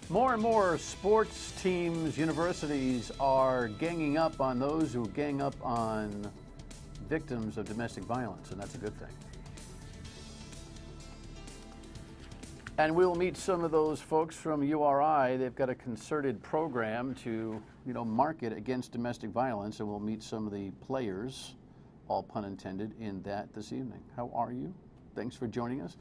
More and more sports teams, universities are ganging up on those who gang up on victims of domestic violence, and that's a good thing. And we'll meet some of those folks from URI. They've got a concerted program to, market against domestic violence, and we'll meet some of the players, all pun intended, in that this evening. How are you? Thanks for joining us.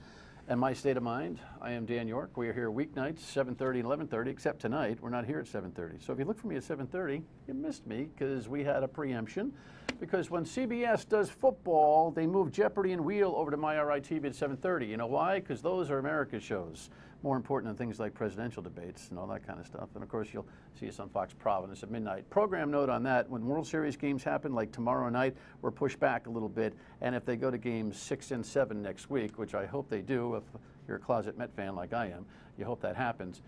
And my state of mind, I am Dan York. We are here weeknights, 7:30 and 11:30, except tonight, we're not here at 7:30. So if you look for me at 7:30, you missed me because we had a preemption. Because when CBS does football, they move Jeopardy and Wheel over to my URI TV at 7:30. You know why? Because those are America's shows. More important than things like presidential debates and all that kind of stuff. And of course, you'll see us on Fox Providence at midnight. Program note on that, when World Series games happen, like tomorrow night, we're pushed back a little bit. And if they go to games 6 and 7 next week, which I hope they do, if you're a closet Met fan like I am, you hope that happens,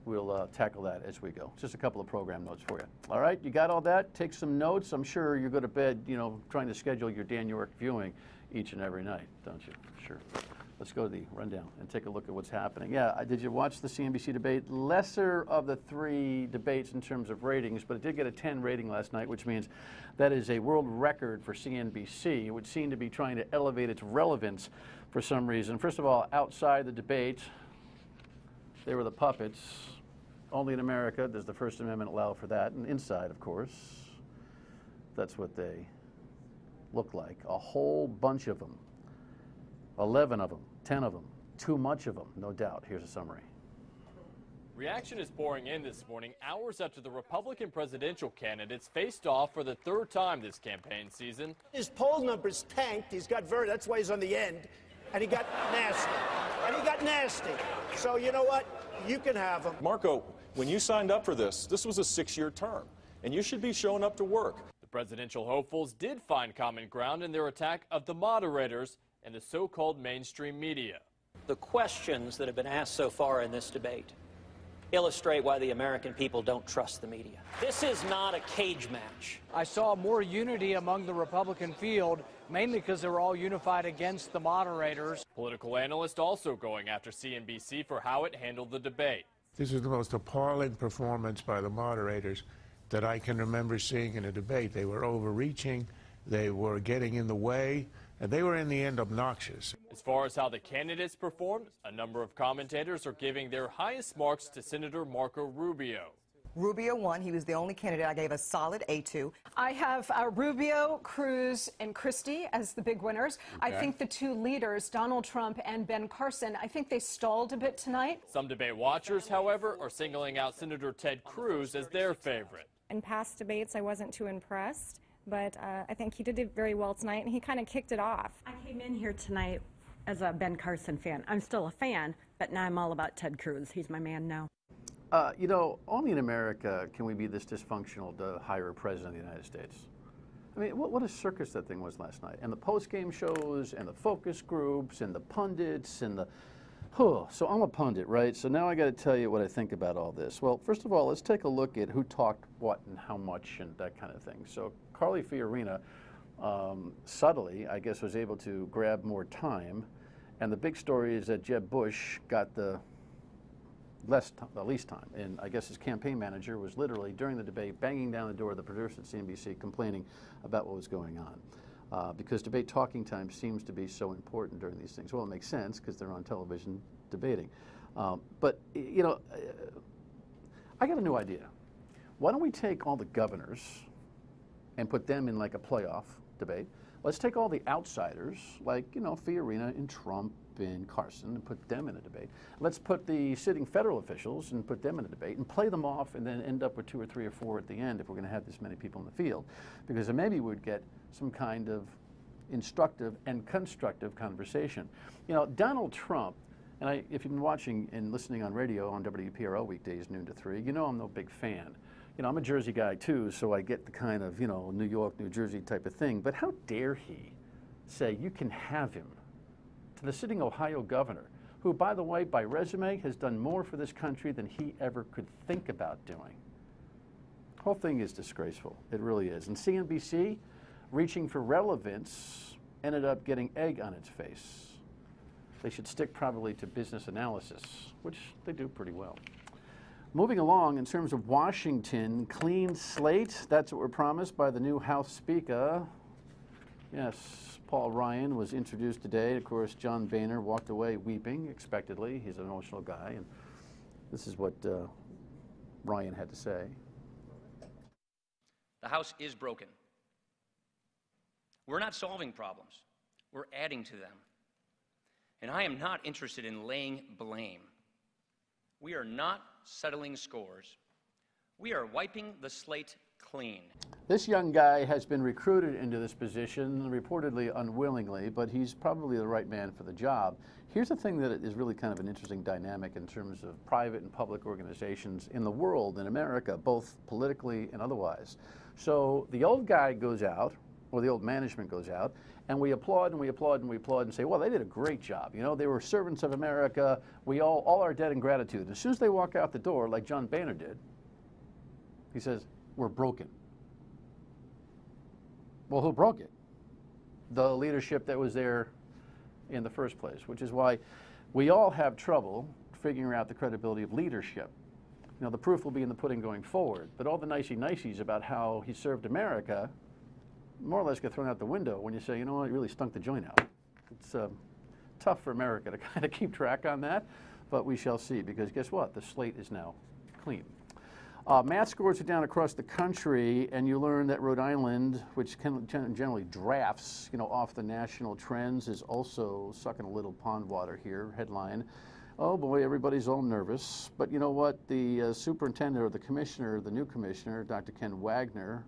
we'll tackle that as we go. Just a couple of program notes for you. All right, you got all that? Take some notes. I'm sure you go to bed, trying to schedule your Dan York viewing each and every night, don't you? Sure. Let's go to the rundown and take a look at what's happening. Yeah, did you watch the CNBC debate? Lesser of the three debates in terms of ratings, but it did get a 10 rating last night, which means that is a world record for CNBC. It would seem to be trying to elevate its relevance for some reason. First of all, outside the debate, they were the puppets. Only in America does the First Amendment allow for that. And inside, of course, that's what they look like. A whole bunch of them. 11 of them, 10 of them, too much of them, no doubt. Here's a summary. Reaction is pouring in this morning, hours after the Republican presidential candidates faced off for the third time this campaign season. His poll numbers tanked. That's why he's on the end. And he got nasty. So you know what? You can have him. Marco, when you signed up for this was a 6-year term, and you should be showing up to work. The presidential hopefuls did find common ground in their attack of the moderators and the so-called mainstream media. The questions that have been asked so far in this debate illustrate why the American people don't trust the media. This is not a cage match. I saw more unity among the Republican field, mainly because they were all unified against the moderators. Political analysts also going after CNBC for how it handled the debate. This was the most appalling performance by the moderators that I can remember seeing in a debate. They were overreaching, they were getting in the way, and they were in the end obnoxious. As far as how the candidates performed, a number of commentators are giving their highest marks to Senator Marco Rubio. Rubio won. He was the only candidate I gave a solid A to. I have Rubio, Cruz, and Christie as the big winners. Okay. I think the two leaders, Donald Trump and Ben Carson, I think they stalled a bit tonight. Some debate watchers, however, are singling out Senator Ted Cruz as their favorite. In past debates, I wasn't too impressed, but I think he did very well tonight, and he kind of kicked it off. I came in here tonight as a Ben Carson fan. I'm still a fan, but now I'm all about Ted Cruz. He's my man now. Only in America can we be this dysfunctional to hire a president of the United States. I mean, what a circus that thing was last night. And the post-game shows, and the focus groups, and the pundits, and the... So I'm a pundit, right? So now I got to tell you what I think about all this. Well, first of all, let's take a look at who talked what and how much and that kind of thing. So Carly Fiorina, subtly, I guess, was able to grab more time. And the big story is that Jeb Bush got the least time. And I guess his campaign manager was literally, during the debate, banging down the door of the producer at CNBC, complaining about what was going on. Because debate talking time seems to be so important during these things. Well, it makes sense because they're on television debating. But I got a new idea. Why don't we take all the governors and put them in like a playoff debate? Let's take all the outsiders, like, Fiorina and Trump and Carson, and put them in a debate. Let's put the sitting federal officials and put them in a debate and play them off and then end up with 2 or 3 or 4 at the end if we're going to have this many people in the field. Because then maybe we'd get some kind of instructive and constructive conversation. Donald Trump, and if you've been watching and listening on radio on WPRO weekdays, noon to 3, I'm no big fan. I'm a Jersey guy too, so I get the kind of, New York, New Jersey type of thing. But how dare he say you can have him to the sitting Ohio governor, who, by the way, by resume, has done more for this country than he ever could think about doing. The whole thing is disgraceful. It really is. And CNBC, reaching for relevance, ended up getting egg on its face. They should stick probably to business analysis, which they do pretty well. Moving along, in terms of Washington, clean slate, that's what we're promised by the new House Speaker. Yes, Paul Ryan was introduced today. Of course, John Boehner walked away weeping, expectedly. He's an emotional guy, and this is what Ryan had to say. The House is broken. We're not solving problems. We're adding to them. And I am not interested in laying blame. We are not settling scores. We are wiping the slate clean. This young guy has been recruited into this position, reportedly unwillingly, but he's probably the right man for the job. Here's the thing that is really kind of an interesting dynamic in terms of private and public organizations in the world, in America, both politically and otherwise. So the old guy goes out, or the old management goes out, and we applaud and we applaud and we applaud and say, well, they did a great job. You know, they were servants of America. We all our debt and gratitude. And as soon as they walk out the door, like John Boehner did, he says, we're broken. Well, who broke it? The leadership that was there in the first place, which is why we all have trouble figuring out the credibility of leadership. You know, the proof will be in the pudding going forward, but all the nicey-niceys about how he served America more or less get thrown out the window when you say, you know what, he really stunk the joint out. It's tough for America to kind of keep track on that, but we shall see, because guess what? The slate is now clean. Math scores are down across the country, and you learn that Rhode Island, which generally drafts, you know, off the national trends, is also sucking a little pond water here. Headline, oh boy, everybody's all nervous. But you know what? The superintendent, or the commissioner, the new commissioner, Dr. Ken Wagner,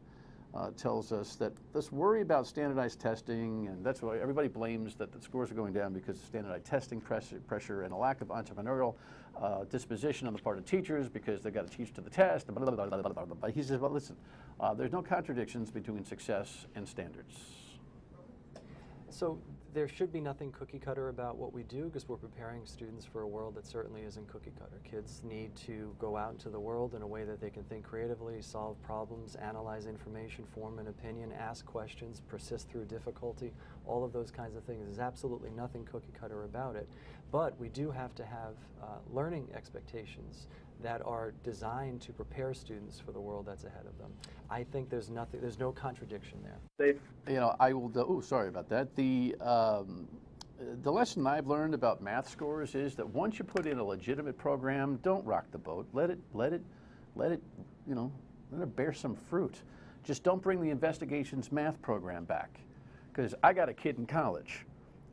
tells us that this worry about standardized testing, and that's why everybody blames that the scores are going down because of standardized testing pressure and a lack of entrepreneurial disposition on the part of teachers because they've got to teach to the test. Blah, blah, blah, blah, blah, blah. But he says, well, listen, there's no contradictions between success and standards. So there should be nothing cookie cutter about what we do, because we're preparing students for a world that certainly isn't cookie cutter. Kids need to go out into the world in a way that they can think creatively, solve problems, analyze information, form an opinion, ask questions, persist through difficulty. All of those kinds of things. There's absolutely nothing cookie cutter about it. But we do have to have learning expectations that are designed to prepare students for the world that's ahead of them. I think there's no contradiction there. You know, I will, oh, sorry about that. The lesson I've learned about math scores is that once you put in a legitimate program, don't rock the boat. Let it, you know, let it bear some fruit. Just don't bring the investigations math program back. Because I got a kid in college,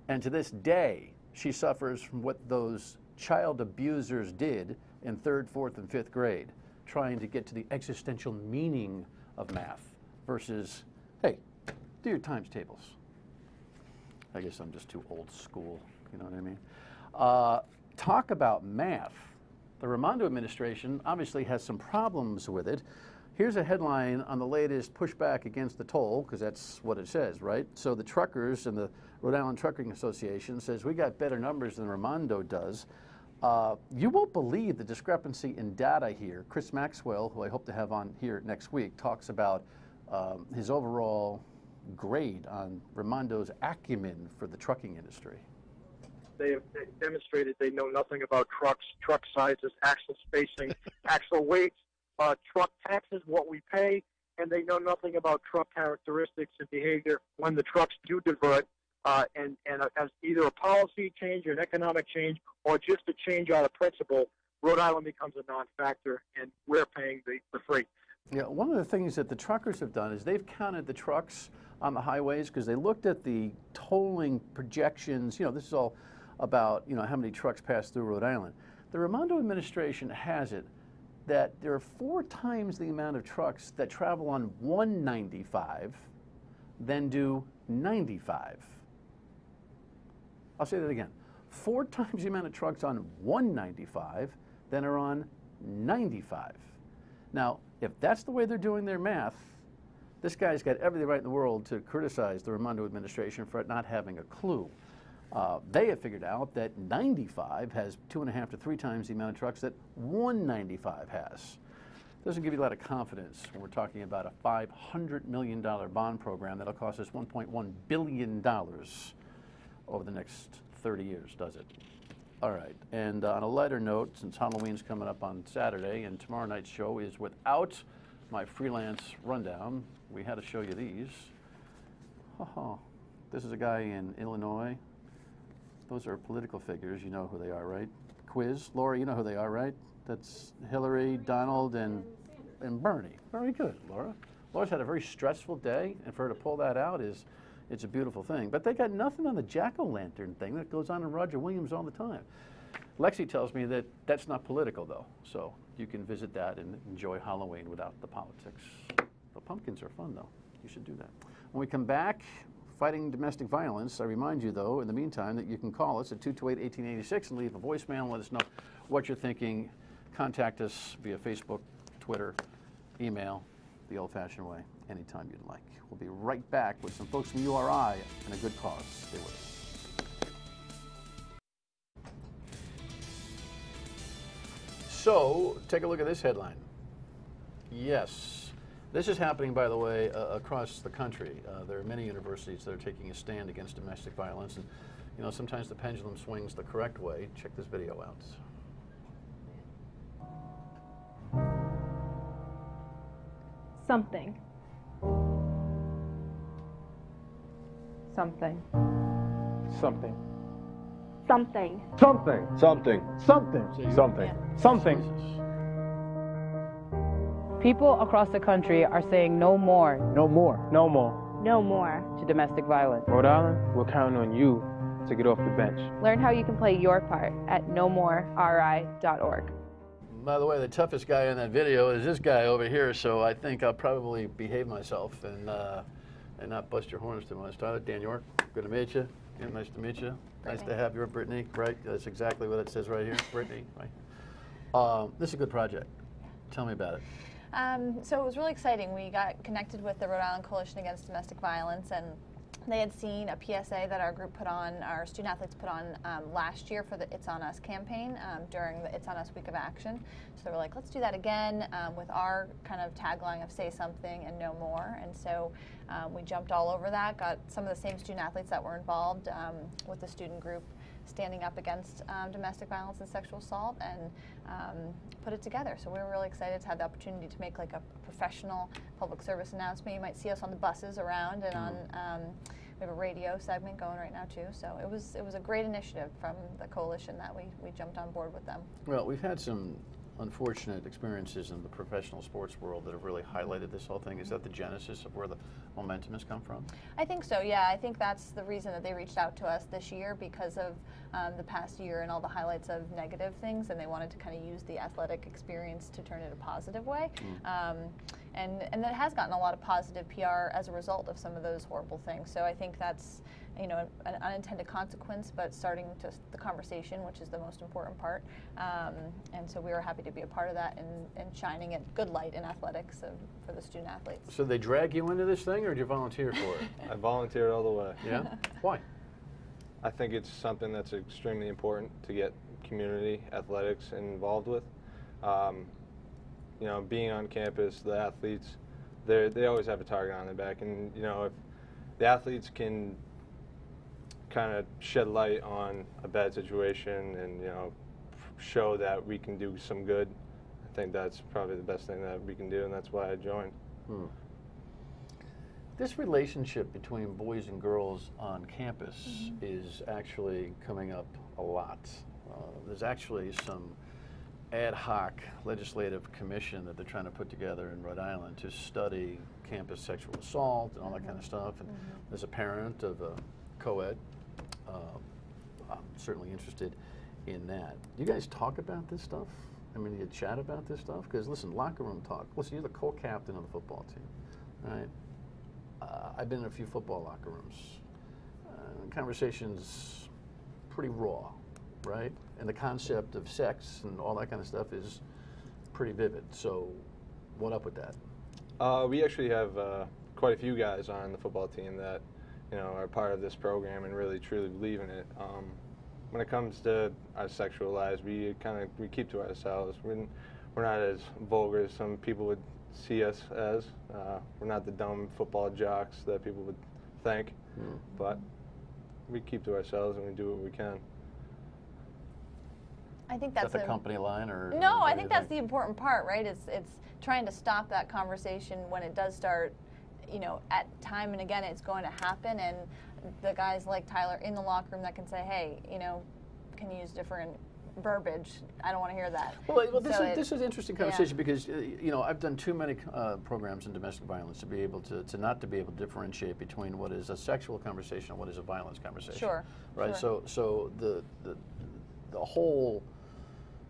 and to this day, she suffers from what those child abusers did in 3rd, 4th, and 5th grade, trying to get to the existential meaning of math versus, hey, do your times tables. I guess I'm just too old school, you know what I mean? Talk about math. The Raimondo administration obviously has some problems with it. Here's a headline on the latest pushback against the toll, because that's what it says, right? So the truckers and the Rhode Island Trucking Association says we got better numbers than Raimondo does. You won't believe the discrepancy in data here. Chris Maxwell, who I hope to have on here next week, talks about his overall grade on Raimondo's acumen for the trucking industry. They have demonstrated they know nothing about trucks, truck sizes, axle spacing, axle weights, truck taxes, what we pay, and they know nothing about truck characteristics and behavior when the trucks do divert. And as either a policy change or an economic change or just a change out of principle, Rhode Island becomes a non-factor, and we're paying the freight. Yeah, one of the things that the truckers have done is they've counted the trucks on the highways because they looked at the tolling projections. You know, this is all about, you know, how many trucks pass through Rhode Island. The Raimondo administration has it that there are 4 times the amount of trucks that travel on 195 than do 95. I'll say that again. 4 times the amount of trucks on 195 than are on 95. Now, if that's the way they're doing their math, this guy's got everything right in the world to criticize the Raimondo administration for not having a clue. They have figured out that 95 has 2.5 to 3 times the amount of trucks that 195 has. Doesn't give you a lot of confidence when we're talking about a $500 million bond program that'll cost us $1.1 billion over the next 30 years, does it? All right, and on a lighter note, since Halloween's coming up on Saturday and tomorrow night's show is without my freelance rundown, we had to show you these. Oh, this is a guy in Illinois. Those are political figures. You know who they are, right? Quiz. Laura, you know who they are, right? That's Hillary, Donald, and Bernie. Very good, Laura. Laura's had a very stressful day, and for her to pull that out it's a beautiful thing. But they got nothing on the jack-o'-lantern thing that goes on in Roger Williams all the time. Lexi tells me that that's not political, though, so you can visit that and enjoy Halloween without the politics. The pumpkins are fun, though. You should do that. When we come back, fighting domestic violence, I remind you, though, in the meantime, that you can call us at 228-1886 and leave a voicemail and let us know what you're thinking. Contact us via Facebook, Twitter, email, the old-fashioned way, anytime you'd like. We'll be right back with some folks from URI and a good cause. Stay with us. So, take a look at this headline. Yes, this is happening, by the way, across the country. There are many universities that are taking a stand against domestic violence, and you know, sometimes the pendulum swings the correct way. Check this video out. Something. Something. Something. Something. Something. Something. Something. Something. Something. People across the country are saying no more. No more. No more. No more. To domestic violence. Rhode Island, we're counting on you to get off the bench. Learn how you can play your part at nomoreri.org. By the way, the toughest guy in that video is this guy over here, so I think I'll probably behave myself and not bust your horns too much. Tyler, Dan York, good to meet you. Yeah, nice to meet you. Brittany. Nice to have you, Brittany. Right, that's exactly what it says right here, Brittany. Right. This is a good project. Tell me about it. So it was really exciting. We got connected with the Rhode Island Coalition Against Domestic Violence, and they had seen a PSA that our group put on, our student athletes put on last year for the It's On Us campaign during the It's On Us Week of Action. So they were like, let's do that again with our kind of tagline of say something and no more. And so we jumped all over that, got some of the same student athletes that were involved with the student group standing up against domestic violence and sexual assault, and put it together. So we were really excited to have the opportunity to make like a professional public service announcement. You might see us on the buses around, and on we have a radio segment going right now too. So it was a great initiative from the coalition that we jumped on board with them. Well, we've had some unfortunate experiences in the professional sports world that have really highlighted this whole thing. Is that the genesis of where the momentum has come from? I think so, yeah. I think that's the reason that they reached out to us this year, because of the past year and all the highlights of negative things, and they wanted to kind of use the athletic experience to turn it a positive way. And that has gotten a lot of positive PR as a result of some of those horrible things. So I think that's, you know, an unintended consequence, but starting to the conversation, which is the most important part. And so we were happy to be a part of that and shining a good light in athletics for the student athletes. So they drag you into this thing, or did you volunteer for it? I volunteered all the way. Yeah? Why? I think it's something that's extremely important to get community athletics involved with. You know, being on campus, the athletes, they always have a target on their back, and you know, if the athletes can kind of shed light on a bad situation and, you know, show that we can do some good, I think that's probably the best thing that we can do, and that's why I joined. This relationship between boys and girls on campus is actually coming up a lot. There's actually some ad hoc legislative commission that they're trying to put together in Rhode Island to study campus sexual assault and all that kind of stuff. And as a parent of a co-ed, I'm certainly interested in that. Do you guys talk about this stuff? I mean, you chat about this stuff? Because listen, locker room talk. Listen, you're the co-captain of the football team, right? I've been in a few football locker rooms. Conversations pretty raw, right? And the concept of sex and all that kind of stuff is pretty vivid. So what up with that? We actually have quite a few guys on the football team that, you know, are part of this program and really truly believe in it. When it comes to our sexual lives, we keep to ourselves. We're not as vulgar as some people would see us as. We're not the dumb football jocks that people would think, but we keep to ourselves and we do what we can. I think that's the company line, or no. I think that's the important part, right? It's trying to stop that conversation when it does start. You know, at time and again, it's going to happen, and the guys like Tyler in the locker room that can say, hey, you know, can you use different verbiage? I don't want to hear that. Well, this is an interesting conversation because you know, I've done too many programs in domestic violence to be able to not to be able to differentiate between what is a sexual conversation and what is a violence conversation. Sure. Right. Sure. So the whole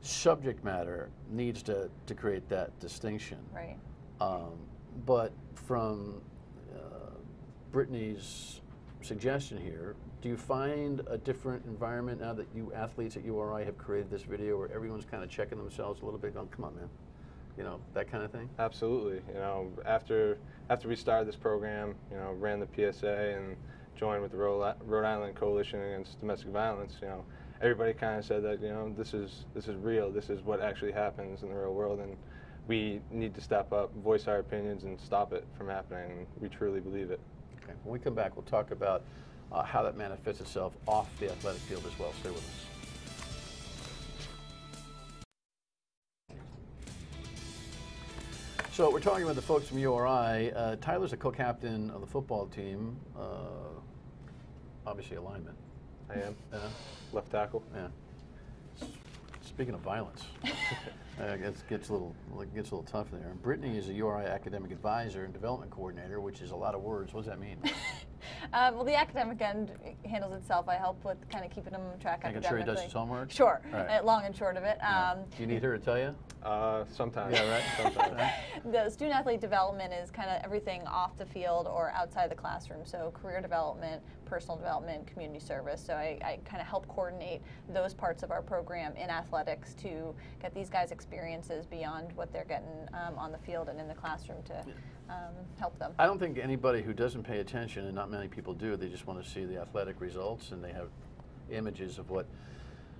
subject matter needs to create that distinction. Right. But from Brittany's suggestion here, do you find a different environment now that you athletes at URI have created this video where everyone's kind of checking themselves a little bit, going, come on, man, you know, that kind of thing? Absolutely. You know, after we started this program, you know, ran the PSA and joined with the Rhode Island Coalition Against Domestic Violence, you know, everybody kind of said that, you know, this is real. This is what actually happens in the real world, and we need to step up, voice our opinions, and stop it from happening. We truly believe it. Okay. When we come back, we'll talk about how that manifests itself off the athletic field as well. Stay with us. So we're talking with the folks from URI. Tyler's a co-captain of the football team, obviously a lineman. I am. Left tackle. Yeah. Speaking of violence, it gets a little tough there. Brittany is a URI academic advisor and development coordinator, which is a lot of words. What does that mean? Well, the academic end handles itself. I help with kind of keeping him on track academically. Making sure he does his homework? Sure, right. Long and short of it. Yeah. Do you need her to tell you? Sometimes. Yeah, right? Sometimes. The student-athlete development is kind of everything off the field or outside the classroom, so career development, personal development, community service. So I kind of help coordinate those parts of our program in athletics to get these guys experiences beyond what they're getting on the field and in the classroom to help them. I don't think anybody who doesn't pay attention, and not many people do, they just want to see the athletic results, and they have images of what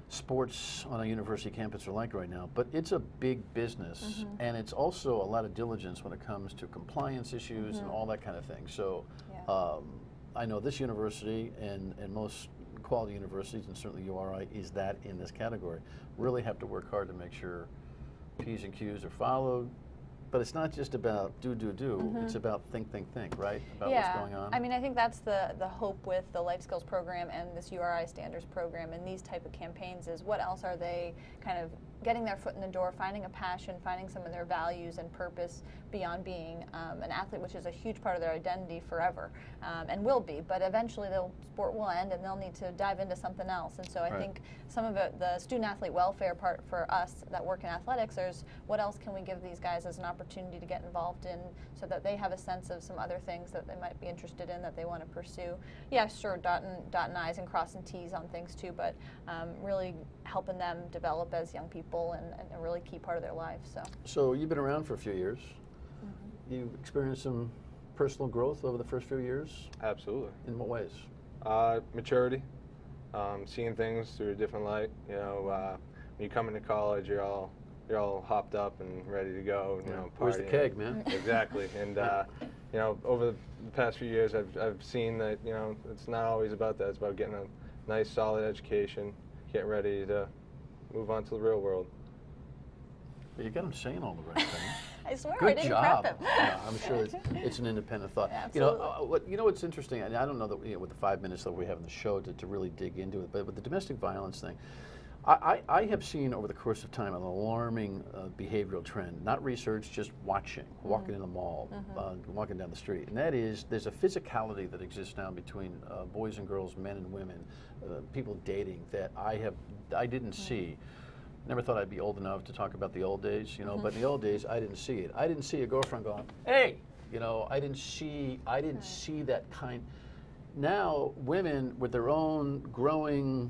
sports on a university campus are like right now. But it's a big business, and it's also a lot of diligence when it comes to compliance issues and all that kind of thing. So I know this university and most quality universities, and certainly URI is that in this category, really have to work hard to make sure P's and Q's are followed. But it's not just about do. It's about think, right? About what's going on. I mean, I think that's the hope with the life skills program and this URI standards program and these type of campaigns is what else are they kind of getting their foot in the door, finding a passion, finding some of their values and purpose beyond being an athlete, which is a huge part of their identity forever and will be. But eventually the sport will end and they'll need to dive into something else. And so I think some of it, the student-athlete welfare part for us that work in athletics, is what else can we give these guys as an opportunity to get involved in so that they have a sense of some other things that they might be interested in that they want to pursue. Yeah, sure, dotting I's and crossing T's on things too, but really helping them develop as young people and a really key part of their lives. So you've been around for a few years. You experienced some personal growth over the first few years? Absolutely. In what ways? Maturity, seeing things through a different light. You know, when you come into college, you're all hopped up and ready to go. You know, partying. Where's the keg, man? Exactly. And you know, over the past few years, I've seen that, you know, it's not always about that. It's about getting a nice, solid education, getting ready to move on to the real world. You got him saying all the right things. I swear, Good I didn't job. prep him. Yeah, I'm sure it's an independent thought. Absolutely. You know what's interesting, and I don't know that with the 5 minutes that we have in the show to really dig into it, but with the domestic violence thing, I have seen over the course of time an alarming behavioral trend, not research, just watching, walking in the mall, walking down the street. And that is, there's a physicality that exists now between boys and girls, men and women, people dating that I didn't see. Never thought I'd be old enough to talk about the old days, you know, but in the old days, I didn't see it. I didn't see a girlfriend going, hey, you know, I didn't see that kind. Now, women with their own growing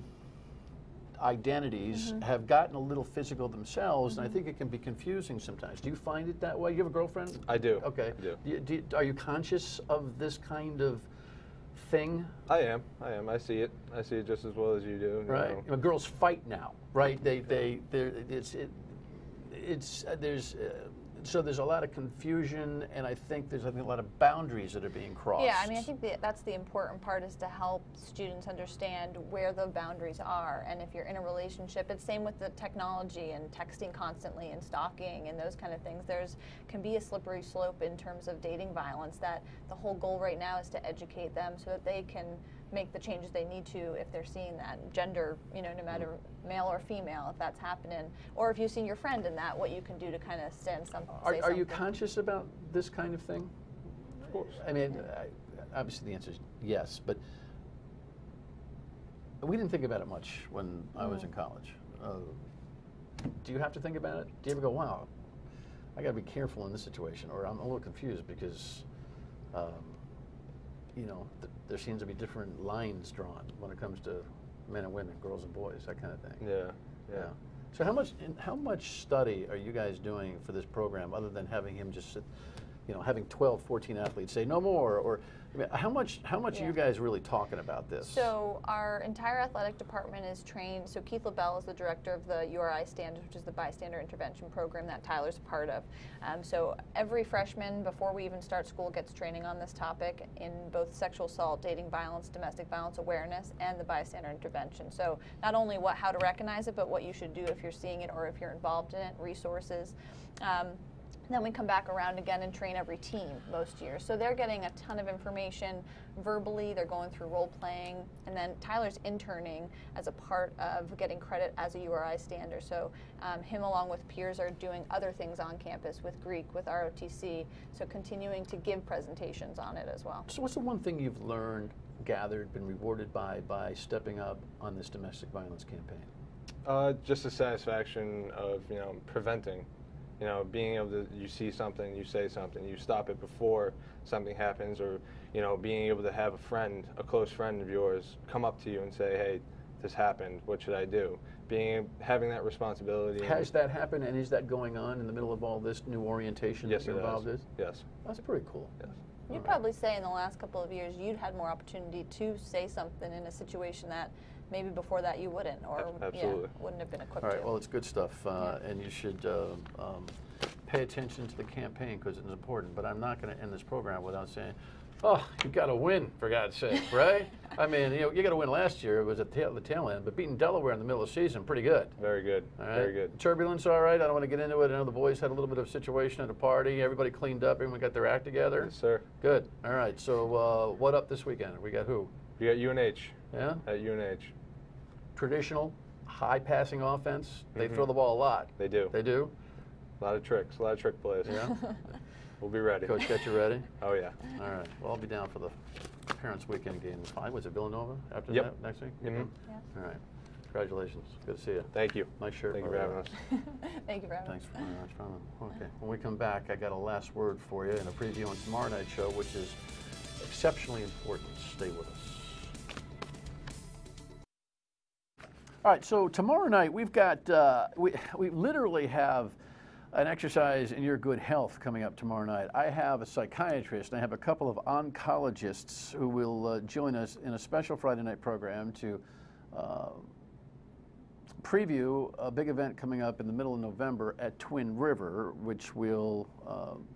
identities have gotten a little physical themselves, and I think it can be confusing sometimes. Do you find it that way? You have a girlfriend? I do. Okay. I do. Are you conscious of this kind of thing? I am. I see it. I see it just as well as you do. Right. You know, girls fight now, right? There's So there's a lot of confusion, and I think there's a lot of boundaries that are being crossed. Yeah, I mean, I think that's the important part, is to help students understand where the boundaries are. And if you're in a relationship, it's same with the technology and texting constantly and stalking and those kind of things. Can be a slippery slope in terms of dating violence, that the whole goal right now is to educate them so that they can make the changes they need to if they're seeing that gender, no matter male or female, if that's happening, or if you've seen your friend in that, what you can do to kind of stand something. Are you conscious about this kind of thing? Of course. I mean, obviously the answer is yes, but we didn't think about it much when I was in college. Do you have to think about it? Do you ever go, wow, I got to be careful in this situation, or I'm a little confused because there seems to be different lines drawn when it comes to men and women, girls and boys, that kind of thing. Yeah. So how much study are you guys doing for this program, other than having him just sit, having 12, 14 athletes say no more, or I mean, how much are you guys really talking about this? So our entire athletic department is trained. So Keith LaBelle is the director of the URI standards, which is the bystander intervention program that Tyler's a part of. So every freshman, before we even start school, gets training on this topic in both sexual assault, dating violence, domestic violence awareness, and the bystander intervention. So not only how to recognize it, but what you should do if you're seeing it or if you're involved in it, resources. Then we come back around again and train every team most years. So they're getting a ton of information verbally, they're going through role playing, and then Tyler's interning as a part of getting credit as a URI stander. So him along with peers are doing other things on campus with Greek, with ROTC, so continuing to give presentations on it as well. So what's the one thing you've learned, gathered, been rewarded by stepping up on this domestic violence campaign? Just the satisfaction of, preventing. Being able to, you see something, you say something, you stop it before something happens, or, being able to have a close friend of yours come up to you and say, hey, this happened, what should I do? Having that responsibility. Has that happened, and is that going on in the middle of all this new orientation that you're involved in? Yes. That's pretty cool. Yes. You'd probably say in the last couple of years you'd had more opportunity to say something in a situation that maybe before that you wouldn't, or wouldn't have been equipped to. All right, well, it's good stuff, and you should pay attention to the campaign because it's important, but I'm not going to end this program without saying, oh, you got to win, for God's sake, right? I mean, you got to win last year. It was at the tail end, but beating Delaware in the middle of the season, pretty good. Very good. All right? Very good. Turbulence, all right. I don't want to get into it. I know the boys had a little bit of a situation at a party. Everybody cleaned up. Everyone got their act together. Yes, sir. Good. All right. So what up this weekend? We got who? We got UNH. Yeah? At UNH. Traditional, high-passing offense. They throw the ball a lot. They do. They do? A lot of tricks. A lot of trick plays. Yeah? We'll be ready. Coach, got you ready? Oh, yeah. All right. Well, I'll be down for the Parents Weekend game. Was it Villanova after Yep. that next week? Mm-hmm. Yeah. All right. Congratulations. Good to see you. Thank you. Nice shirt. Thank you for having us. Thank you for having us. Thanks very much, Ron. Okay. When we come back, I got a last word for you and a preview on tomorrow night's show, which is exceptionally important. Stay with us. All right, so tomorrow night we've got, we literally have an exercise in your good health coming up tomorrow night. I have a psychiatrist and I have a couple of oncologists who will join us in a special Friday night program to preview a big event coming up in the middle of November at Twin River, which will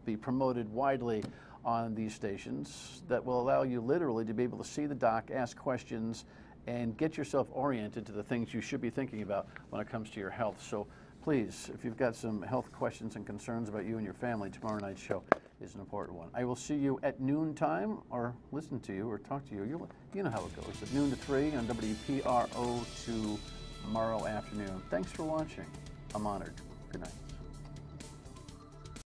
be promoted widely on these stations that will allow you literally to be able to see the doc, ask questions, and get yourself oriented to the things you should be thinking about when it comes to your health. So please, if you've got some health questions and concerns about you and your family, tomorrow night's show is an important one. I will see you at noontime, or listen to you, or talk to you. You know how it goes. At noon to 3 on WPRO tomorrow afternoon. Thanks for watching. I'm honored. Good night.